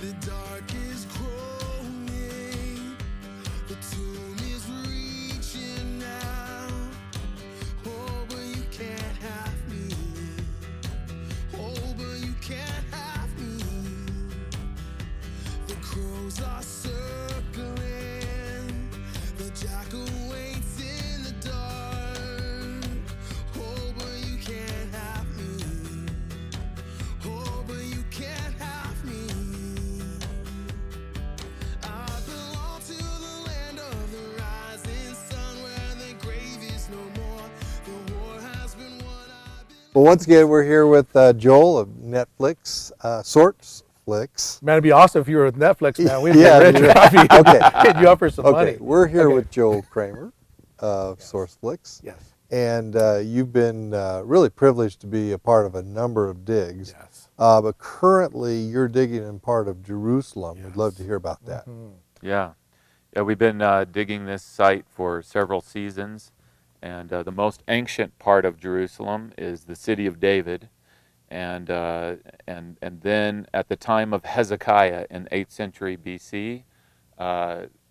The dark is growing. The tomb is reaching out. Oh, but you can't have me. Oh, but you can't have me. The crows are circling. The jackal waits in the dark. Oh, but you can't have me. Oh, but you can't have me. I belong to the land of the rising sun, where the grave is no more. The war has been won. Well, once again, we're here with Joel of Netflix, Sorts Flicks. Man, it'd be awesome if you were with Netflix now. We'd Yeah, be rich. okay. Hit you up for some money. We're here Okay. with Joel Kramer of Source Flicks. Yes. And you've been really privileged to be a part of a number of digs. Yes. But currently, you're digging in part of Jerusalem. We'd love to hear about that. Yeah, we've been digging this site for several seasons, and the most ancient part of Jerusalem is the city of David, and then at the time of Hezekiah in 8th century BC,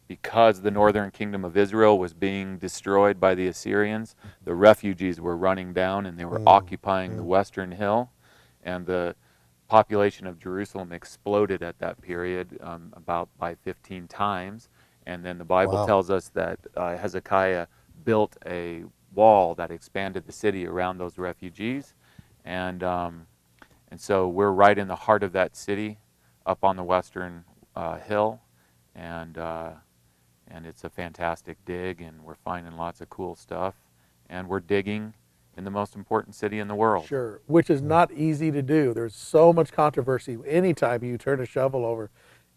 because the northern kingdom of Israel was being destroyed by the Assyrians, the refugees were running down and they were occupying the western hill, and the population of Jerusalem exploded at that period about by 15 times. And then the Bible tells us that Hezekiah built a wall that expanded the city around those refugees. And so we're right in the heart of that city, up on the western hill. And it's a fantastic dig, and we're finding lots of cool stuff. And we're digging in the most important city in the world. Sure, which is not easy to do. There's so much controversy anytime you turn a shovel over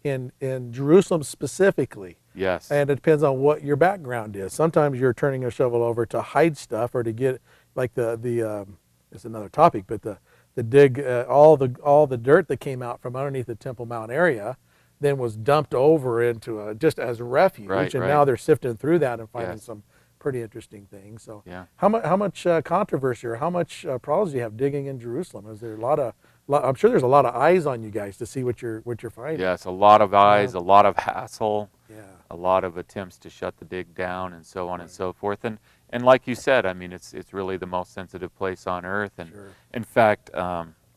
in Jerusalem specifically. Yes. And it depends on what your background is. Sometimes you're turning a shovel over to hide stuff or to get, like it's another topic, but the dig, all the dirt that came out from underneath the Temple Mount area then was dumped over into just as refuge. Right, and right. now they're sifting through that and finding Yes. some pretty interesting things. So Yeah. how much controversy or how much problems do you have digging in Jerusalem? Is there a lot of I'm sure there's a lot of eyes on you guys to see what you're finding. Yes, a lot of eyes, a lot of hassle, Yeah. a lot of attempts to shut the dig down, and so on and so forth. And like you said, I mean, it's really the most sensitive place on earth. And Sure. in fact,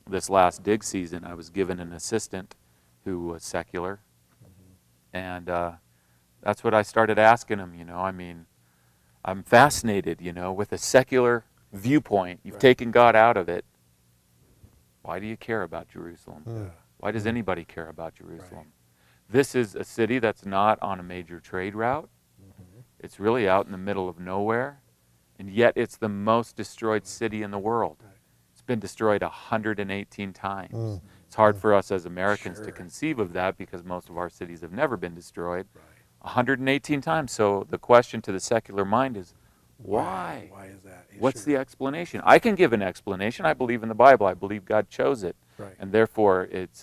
this last dig season, I was given an assistant who was secular, and that's what I started asking him. I mean, I'm fascinated, with a secular viewpoint. You've taken God out of it. Why do you care about Jerusalem? Why does anybody care about Jerusalem? This is a city that's not on a major trade route. It's really out in the middle of nowhere, and yet it's the most destroyed city in the world. It's been destroyed 118 times. It's hard for us as Americans to conceive of that because most of our cities have never been destroyed. 118 times. So the question to the secular mind is, why? Why is that? What's the explanation? I can give an explanation. I believe in the Bible. I believe God chose it. Right. And therefore it's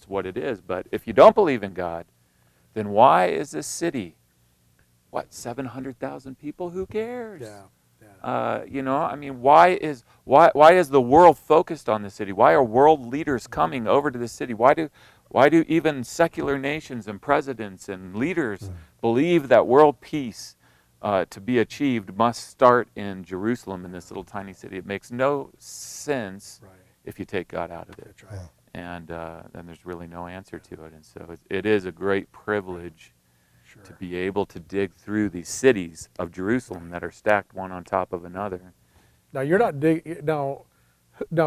what it is. But if you don't believe in God, then why is this city, 700,000 people? Who cares? Yeah. I mean, why is the world focused on the city? Why are world leaders coming over to the city? Why do even secular nations and presidents and leaders believe that world peace to be achieved must start in Jerusalem, in this little tiny city? It makes no sense if you take God out of it. That's right. And then there's really no answer to it. And so it is a great privilege to be able to dig through these cities of Jerusalem that are stacked one on top of another. Now you're not dig. Now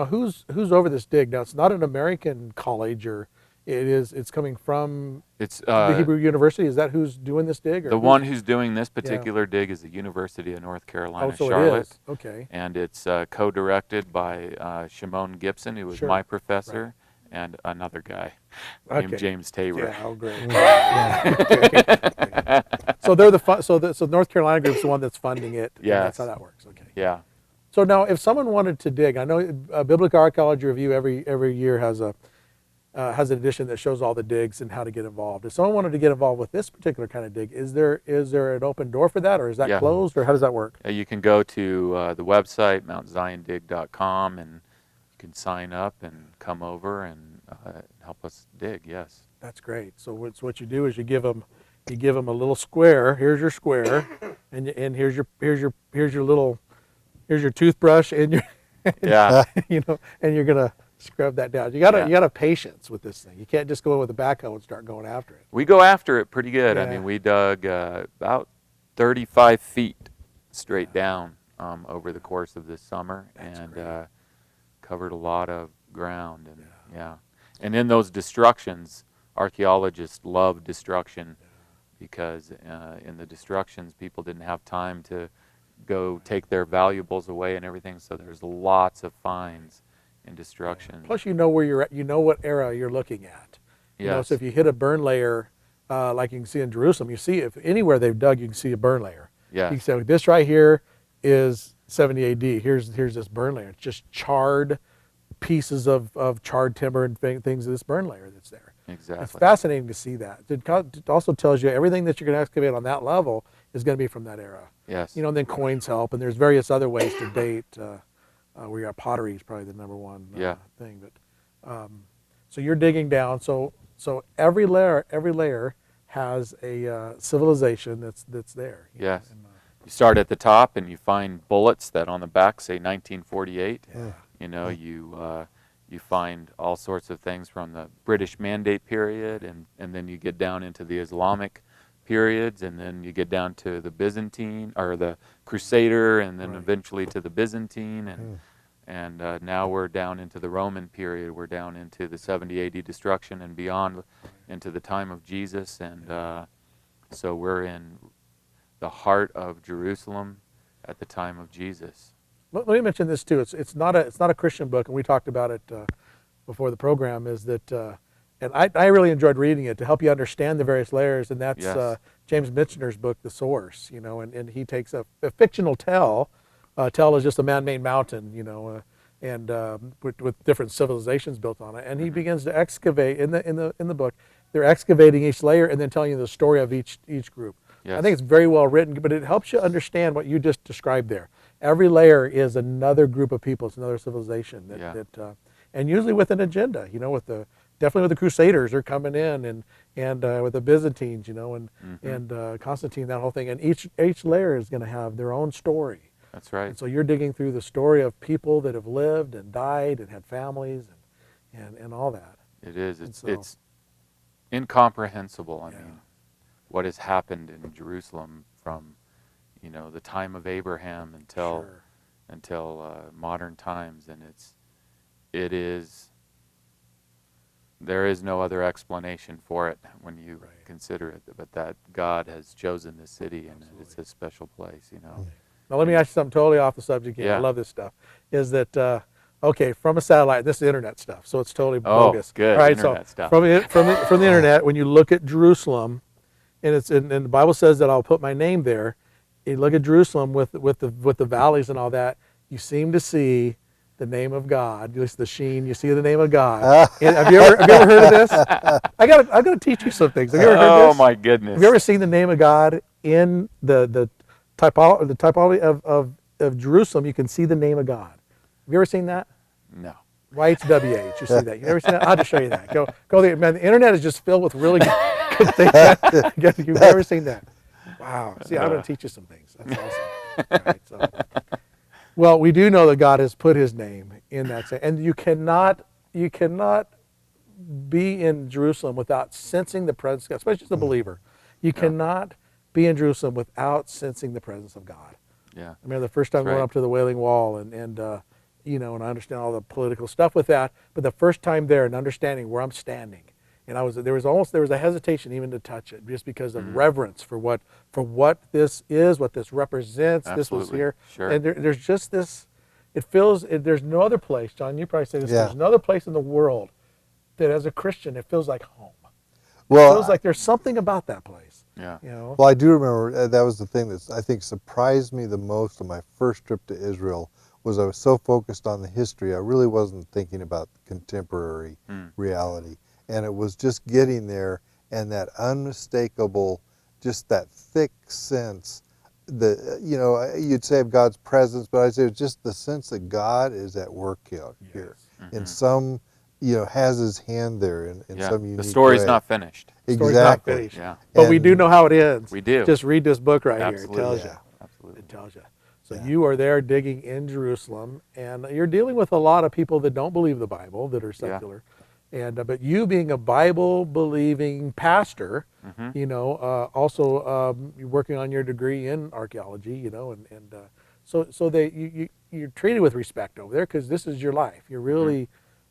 who's over this dig? Now it's not an American college, or it's coming from It's the Hebrew University. Is that who's doing this dig? Or the one who's doing this particular dig is the University of North Carolina, so Charlotte. it is. Okay. And it's co-directed by Shimon Gibson, who was my professor, and another guy named James Tabor. Yeah, oh great. Okay. So they're so North Carolina group's the one that's funding it. Yes. That's how that works. Okay. Yeah. So now, if someone wanted to dig, I know Biblical Archaeology Review every year has an edition that shows all the digs and how to get involved. If someone wanted to get involved with this particular kind of dig, is there an open door for that, or is that closed, or how does that work? You can go to the website, mountziondig.com, and you can sign up and come over and help us dig, yes. That's great. So what you do is you give them a little square. Here's your square, and here's your toothbrush and your Yeah. and you're gonna scrub that down. You gotta patience with this thing. You can't just go in with a backhoe and start going after it. We go after it pretty good. I Yeah. mean, we dug about 35 feet straight down over the course of this summer, That's and great. covered a lot of ground. And yeah, and in those destructions, archaeologists love destruction because in the destructions, people didn't have time to go take their valuables away and everything. So there's lots of finds in destruction. Plus, you know where you're at. You know what era you're looking at. You know, Yes. so if you hit a burn layer, like you can see in Jerusalem, you see if anywhere they've dug, you can see a burn layer. Yes. You can say this right here is 70 A.D. Here's this burn layer. It's just charred pieces of charred timber and things of this burn layer that's there. Exactly. It's fascinating to see that. It also tells you everything that you're going to excavate on that level is going to be from that era. Yes. You know, and then coins help, and there's various other ways to date. Where you got pottery is probably the number one thing. But so you're digging down. So every layer has a civilization that's there. you know, Yes. and, You start at the top and you find bullets that on the back say 1948. yeah. You know, you find all sorts of things from the British Mandate period, and then you get down into the Islamic periods, and then you get down to the Byzantine or the Crusader, and then Right. eventually to the Byzantine, and now we're down into the Roman period. We're down into the 70 AD destruction and beyond, into the time of Jesus, and so we're in the heart of Jerusalem at the time of Jesus. Let me mention this too. It's not a Christian book, and we talked about it before the program. Is that and I really enjoyed reading it to help you understand the various layers. And that's Yes. James Michener's book, The Source. You know, and he takes a fictional tell. Tell is just a man-made mountain. You know, and with different civilizations built on it. And he begins to excavate in the book. They're excavating each layer and then telling you the story of each group. Yes. I think it's very well written, but it helps you understand what you just described there. Every layer is another group of people. It's another civilization and usually with an agenda. You know, definitely with the Crusaders, they're coming in, and with the Byzantines, you know, and Constantine, that whole thing. And each layer is going to have their own story. That's right. And so you're digging through the story of people that have lived and died and had families and all that. It is. And It's incomprehensible. I Yeah. mean, what has happened in Jerusalem from, you know, the time of Abraham until modern times, and there is no other explanation for it when you Right. consider it, but that God has chosen this city, and it's a special place, you know. Now let me ask you something totally off the subject here. Yeah. I love this stuff. Is that okay? From a satellite, this is internet stuff, so it's totally Oh, bogus. good, All right, internet so stuff. from the internet, when you look at Jerusalem, and the Bible says that I'll put my name there. You look at Jerusalem with the valleys and all that. You seem to see the name of God. You see the sheen. You see the name of God. And have you ever heard of this? I gotta teach you some things. Have you ever heard this? Oh my goodness! Have you ever seen the name of God in the typology of Jerusalem? You can see the name of God. Have you ever seen that? No. YHWH. You see that? You never seen that? I'll just show you that. Go there, man. The internet is just filled with really good things. You've never seen that. Wow. See, I'm going to teach you some things. That's awesome. All right, so. Well, we do know that God has put His name in that, and you cannot be in Jerusalem without sensing the presence of God, especially as a believer. You cannot be in Jerusalem without sensing the presence of God. Yeah. I remember the first time That's going right. up to the Wailing Wall, and you know, and I understand all the political stuff with that, but the first time there and understanding where I'm standing, and there was a hesitation even to touch it, just because of reverence for what this is, what this represents. This was Absolutely. here, Sure. and there's just this. There's no other place, John. You probably say this. Yeah. There's no other place in the world that, as a Christian, it feels like home. It Well, feels like there's something about that place. Yeah. You know. Well, I do remember that was the thing that I think surprised me the most on my first trip to Israel. Was I was so focused on the history, I really wasn't thinking about contemporary reality. And it was just getting there and that unmistakable, just that thick sense, you know, you'd say of God's presence, but I'd say it's just the sense that God is at work here in some has his hand there in Yeah. some unique The story's way. not finished. Story's not Exactly. finished. Yeah. But we And- do know how it ends. We do. Just read this book right Absolutely. here. It tells Yeah. you. Absolutely. It tells you. So Yeah. you are there digging in Jerusalem, and you're dealing with a lot of people that don't believe the Bible, that are secular. And but you being a Bible-believing pastor, Mhm. also you're working on your degree in archaeology, and so you're treated with respect over there because this is your life. You're really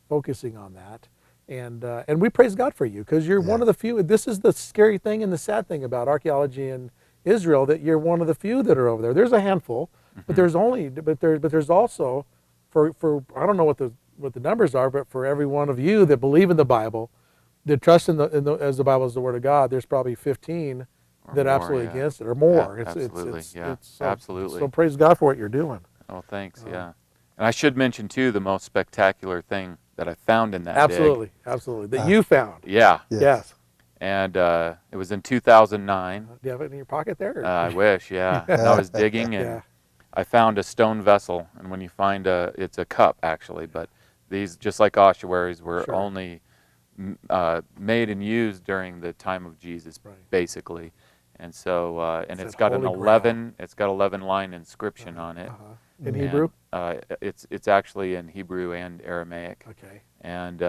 focusing on that, and we praise God for you because you're one Yeah. of the few. This is the scary thing and the sad thing about archaeology in Israel, that you're one of the few that are over there. There's a handful, but there's also for I don't know what the numbers are, but for every one of you that believe in the Bible, that trust in the as the Bible is the Word of God, there's probably 15 Or that more, absolutely yeah. against it or more. Yeah, absolutely, yeah, so, absolutely. So praise God for what you're doing. Oh, thanks. Yeah. And I should mention too the most spectacular thing that I found in that dig. Absolutely, that you found. Yeah. Yes. And it was in 2009. Do you have it in your pocket there? I wish, yeah. And I was digging, and Yeah. I found a stone vessel. And when you find it's a cup actually, but these, just like ossuaries, were Sure. only made and used during the time of Jesus, Right. basically. And so, and It's it's that got an Holy Grail. 11 line inscription on it. In And, Hebrew? it's actually in Hebrew and Aramaic. Okay. And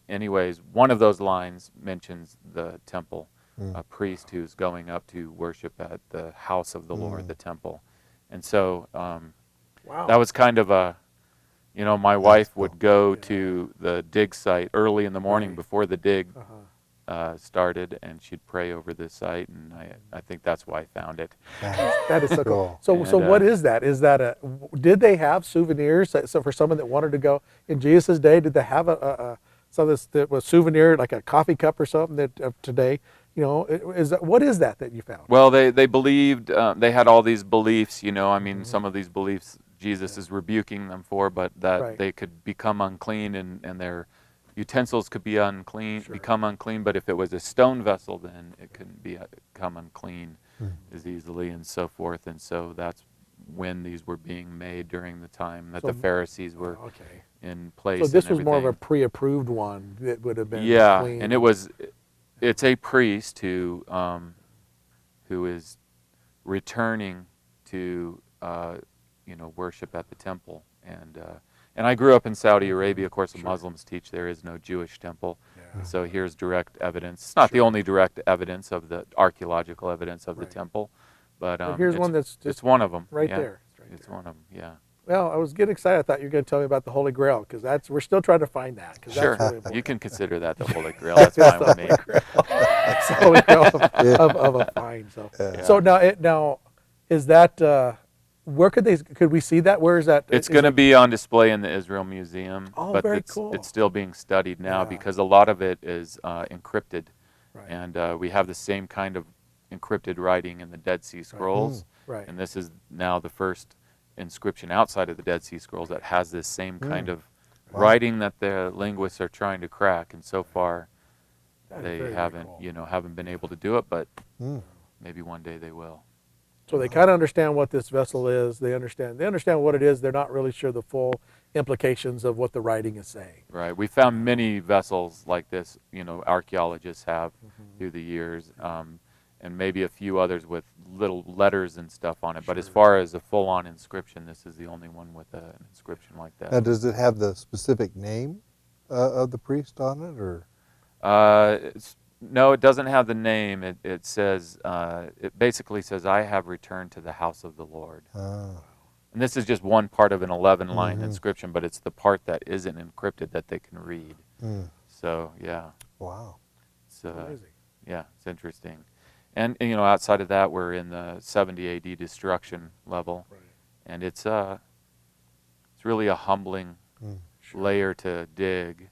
anyways, one of those lines mentions the temple, a priest who's going up to worship at the house of the Lord, the temple. And so Wow. that was kind of a, my wife would go to the dig site early in the morning Right. before the dig Uh-huh. started, and she'd pray over this site, and I think that's why I found it. That is so cool. Cool. So And, what is that? Is that did they have souvenirs? So for someone that wanted to go in Jesus' day, did they have something that was souvenir, like a coffee cup or something that today, what is that you found? Well, they believed, they had all these beliefs, I mean, some of these beliefs Jesus is rebuking them for, but that Right. they could become unclean, and their utensils could be become unclean, but if it was a stone vessel, then it couldn't become unclean as easily, and so forth. And so that's when these were being made, during the time that the Pharisees were Okay. in place. So this and was more of a everything. pre-approved one that would have been Yeah, clean. and it's a priest who is returning to worship at the temple, and I grew up in Saudi Arabia. Of course, the Muslims teach there is no Jewish temple. Yeah. So here's direct evidence. It's not the only direct evidence of the archaeological evidence of the Right. temple, but here's one that's just it's one of them. right yeah. there. It's one of them. Yeah. Well, I was getting excited. I thought you were going to tell me about the Holy Grail, because we're still trying to find that. 'Cause Sure. that's really important. You can consider that the Holy Grail. That's fine with me. It's the Holy Grail of a find. So, Yeah. so now is that where could we see that? Where is that? It's Is going to it- be on display in the Israel Museum, Oh, but very cool. it's still being studied now Yeah. because a lot of it is encrypted, Right. and we have the same kind of encrypted writing in the Dead Sea Scrolls, Right. and this is now the first inscription outside of the Dead Sea Scrolls that has this same kind of writing that the linguists are trying to crack, and so far That is they very, very haven't, cool. haven't been able to do it, but Mm. maybe one day they will. So they kind of understand what this vessel is. They understand what it is. They're not really sure the full implications of what the writing is saying. Right. We found many vessels like this, archaeologists have Mm-hmm. through the years, and maybe a few others with little letters and stuff on it. But as far as a full-on inscription, this is the only one with an inscription like that. Now, does it have the specific name of the priest on it, or? No, it doesn't have the name. It says, it basically says, "I have returned to the house of the Lord." Ah. And this is just one part of an 11-line inscription, but it's the part that isn't encrypted that they can read. Mm. So, yeah. Wow. It's, Amazing. yeah, it's interesting. And outside of that, we're in the 70 AD destruction level, Right. and it's really a humbling layer to dig,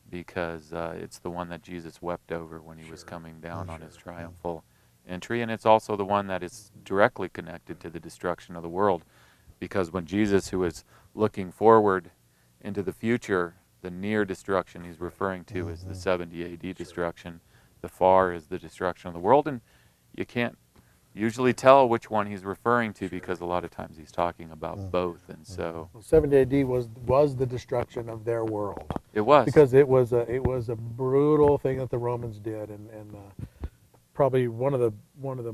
because it's the one that Jesus wept over when he was coming down on his triumphal entry, and it's also the one that is directly connected to the destruction of the world, because when Jesus, who is looking forward into the future, the near destruction he's referring to is the 70 AD destruction. The far is the destruction of the world, and you can't usually tell which one he's referring to, because a lot of times he's talking about both, and so Well, 70 AD was the destruction of their world. It was. Because it was a brutal thing that the Romans did, and probably one of the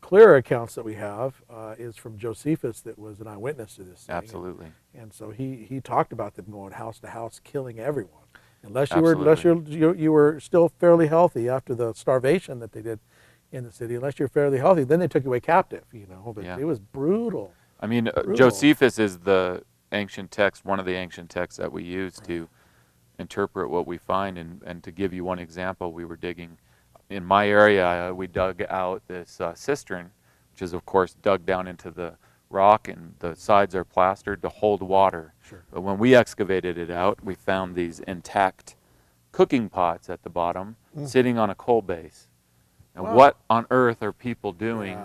clearer accounts that we have is from Josephus, that was an eyewitness to this thing. Absolutely. And so he talked about them going house to house, killing everyone, unless Absolutely. you were still fairly healthy after the starvation that they did in the city. Unless you're fairly healthy, then they took you away captive. But Yeah. it was brutal. I mean, Brutal. Josephus is the ancient text, one of the ancient texts that we use to interpret what we find. And to give you one example, we were digging in my area. We dug out this cistern, which is of course dug down into the rock, and the sides are plastered to hold water. Sure. But when we excavated it out, we found these intact cooking pots at the bottom, sitting on a coal base. And Wow. what on earth are people doing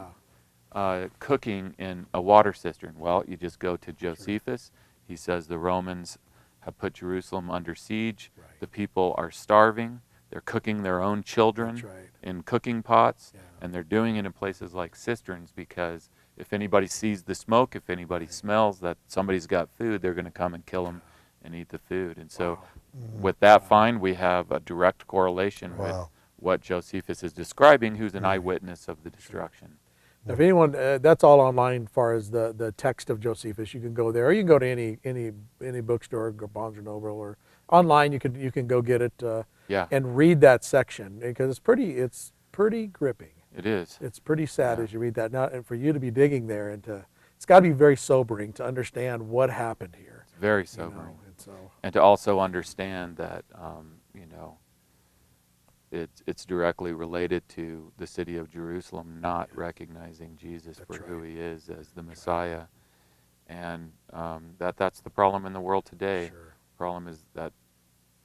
Yeah. cooking in a water cistern? Well, you just go to Josephus. He says the Romans have put Jerusalem under siege. Right. The people are starving. They're cooking their own children That's right. in cooking pots, Yeah. and they're doing it in places like cisterns, because if anybody sees the smoke, if anybody smells that somebody's got food, they're going to come and kill them and eat the food. And so Wow. with that find, we have a direct correlation with Wow. what Josephus is describing, who's an eyewitness of the destruction. Now, if anyone, that's all online as far as the text of Josephus. You can go there, or you can go to any bookstore, or Barnes or Noble, or online. You can go get it Yeah, and read that section, because it's pretty gripping. it is. It's pretty sad Yeah. as you read that. Now, and for you to be digging there, and it's got to be very sobering to understand what happened here. It's very you sobering. know, and so And to also understand that, it's directly related to the city of Jerusalem not recognizing Jesus That's for who right. he is as the Messiah. And that's the problem in the world today. sure. The problem is that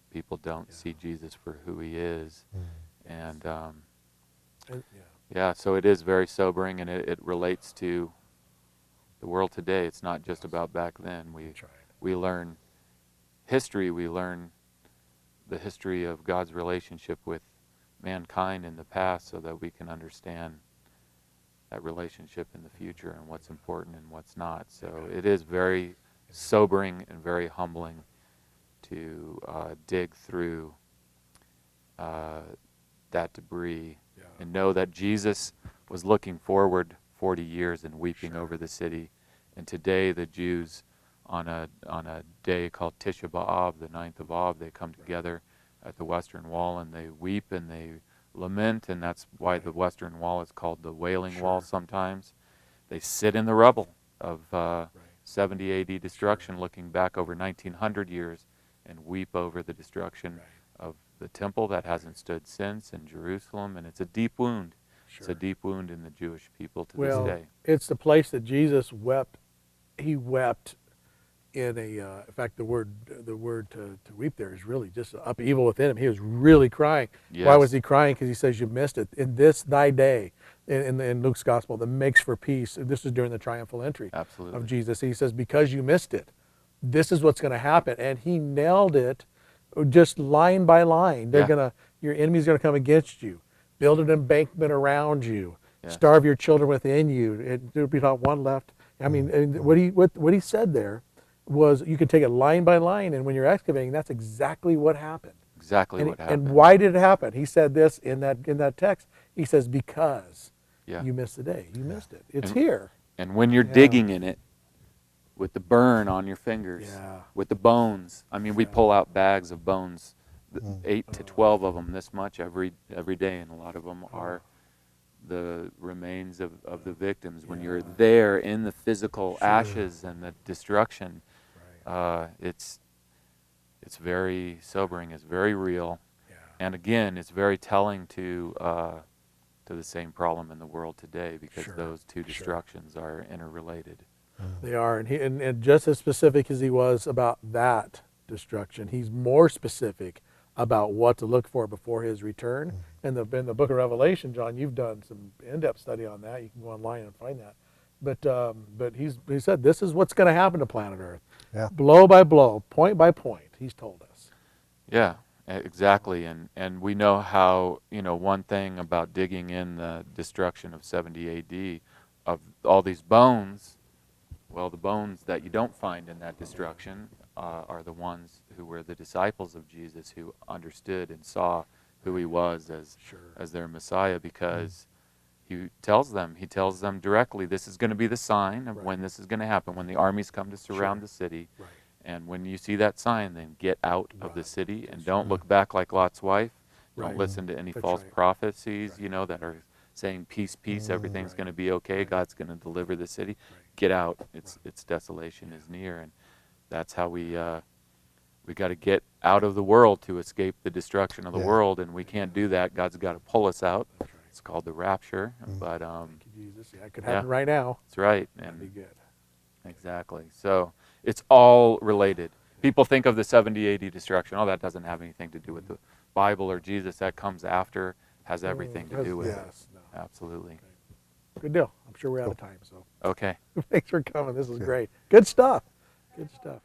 people don't Yeah. see Jesus for who he is. And Yeah. yeah, so it is very sobering, and it relates to the world today. It's not just about back then. That's right. We learn history, we learn the history of God's relationship with mankind in the past, so that we can understand that relationship in the future and what's important and what's not. So it is very sobering and very humbling to dig through that debris Yeah. and know that Jesus was looking forward 40 years and weeping Sure. over the city. And today the Jews, on a day called Tisha B'Av, the 9th of Av, they come together at the Western Wall and they weep and they lament, and that's why the Western Wall is called the Wailing Wall Sure. sometimes. They sit in the rubble of Right. 70 AD destruction, looking back over 1900 years, and weep over the destruction Right. of the temple that hasn't stood since in Jerusalem. And it's a deep wound. It's Sure. a deep wound in the Jewish people to Well, this day. it's the place that Jesus wept. He wept in in fact, the word to weep there is really just upheaval within him. He was really crying. Yes. Why was he crying? Because he says, you missed it. In this thy day, in Luke's gospel, that makes for peace. This is during the triumphal entry Absolutely. of Jesus. He says, because you missed it, this is what's going to happen. And he nailed it just line by line. Yeah. Your enemy's going to come against you, build an embankment around you, Yes. starve your children within you. There'll be not one left. I mean, and what he said there was, you could take it line by line, and when you're excavating, that's exactly what happened. Exactly And, what happened. and why did it happen? He said this in that text. He says, because Yeah. you missed the day. You missed it. It's And- here. And when you're Yeah. digging in it, with the burn on your fingers, Yeah. with the bones. I mean, we pull out bags of bones, 8 to 12 of them, this much every day, and a lot of them are the remains of the victims. When you're there in the physical ashes and the destruction, it's very sobering. It's very real, Yeah. and again, it's very telling to the same problem in the world today, because Sure, those two sure. destructions are interrelated. They are, and just as specific as he was about that destruction, he's more specific about what to look for before his return. In the book of Revelation, John, you've done some in-depth study on that. You can go online and find that. But he said this is what's going to happen to planet Earth, Yeah. blow by blow, point by point. He's told us. Yeah, exactly. And we know how, one thing about digging in the destruction of 70 AD, of all these bones, well, the bones that you don't find in that destruction are the ones who were the disciples of Jesus, who understood and saw who he was as their Messiah, because he tells them directly, this is going to be the sign of when this is going to happen, when the armies come to surround the city. Right. And when you see that sign, then get out of the city and don't look back like Lot's wife. Don't listen to any false prophecies, that are saying peace, peace, everything's going to be okay, God's going to deliver the city. Get out. Its desolation is near, and that's how we got to get out of the world to escape the destruction of the world, and we can't do that. God's got to pull us out. It's called the rapture, but Thank you, Jesus. Yeah, it could happen right now. that's right. That'd be good. Exactly. So it's all related. People think of the 70 AD destruction. Oh, that doesn't have anything to do with the Bible or Jesus. That comes after. Has everything to do with it. Absolutely. Good deal. I'm sure we're out of time. So Okay. thanks for coming. This is great. Good stuff. Good stuff.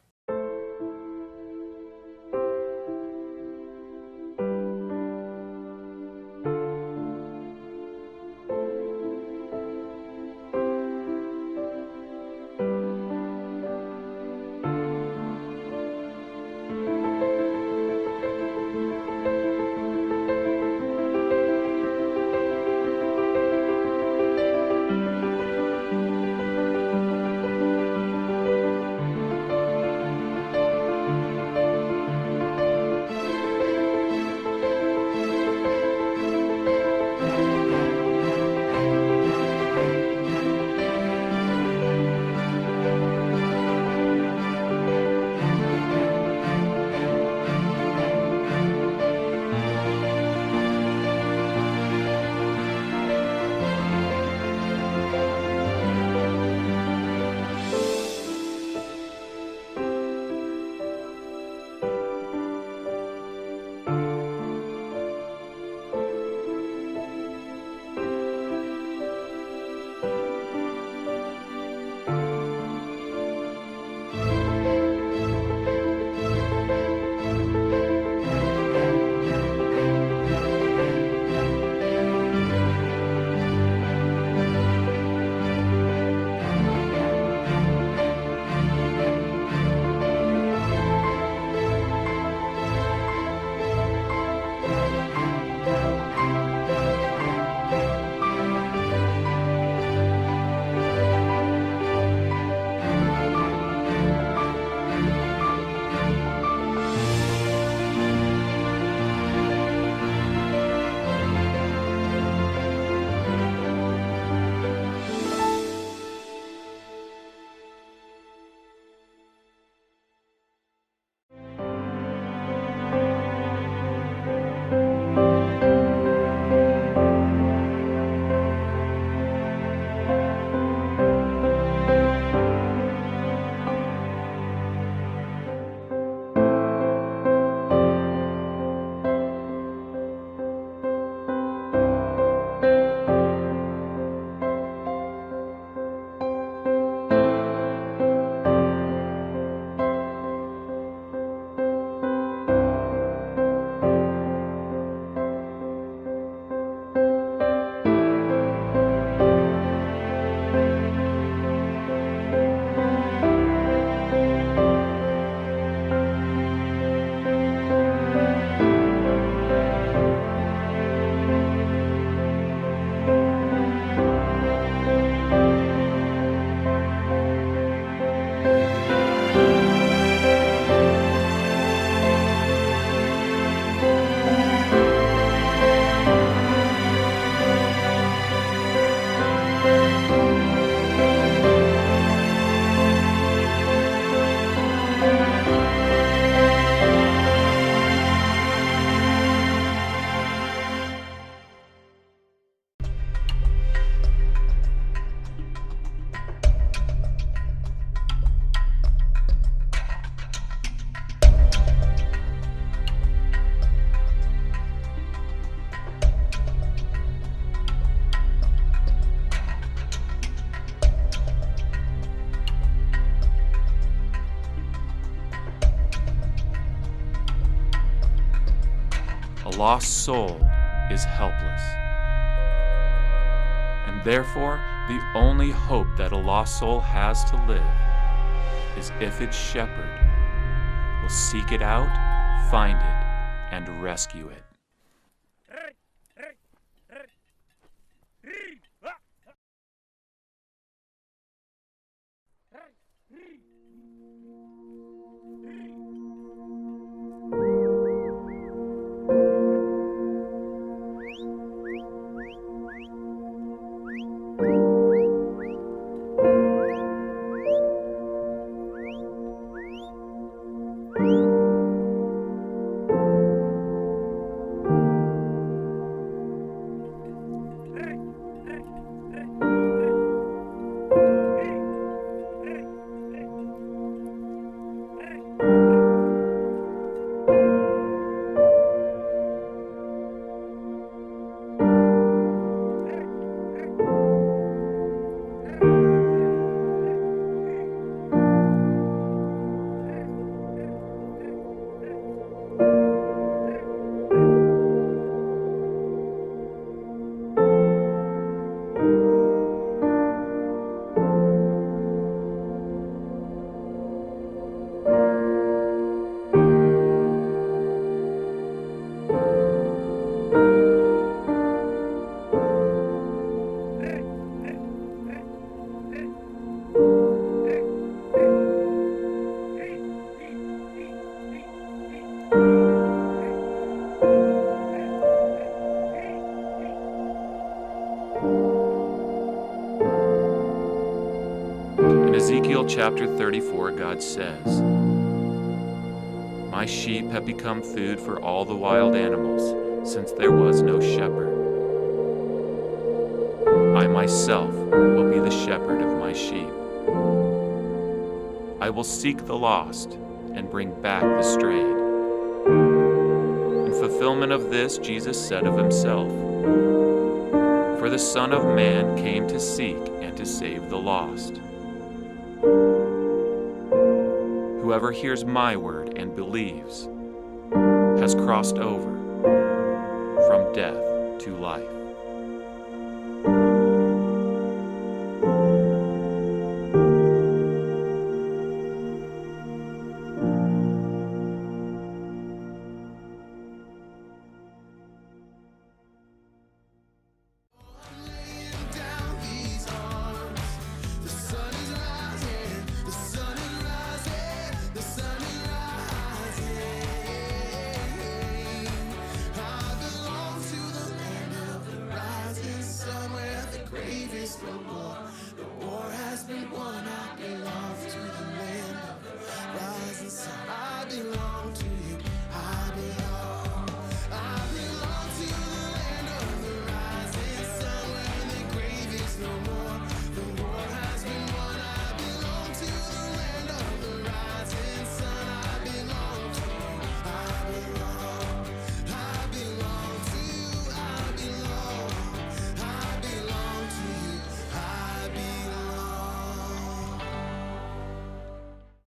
A lost soul is helpless. And therefore, the only hope that a lost soul has to live is if its shepherd will seek it out, find it, and rescue it. In Ezekiel chapter 34, God says, "My sheep have become food for all the wild animals, since there was no shepherd. I myself will be the shepherd of my sheep. I will seek the lost and bring back the strayed." In fulfillment of this, Jesus said of himself, "For the Son of Man came to seek and to save the lost." Whoever hears my word and believes has crossed over from death to life.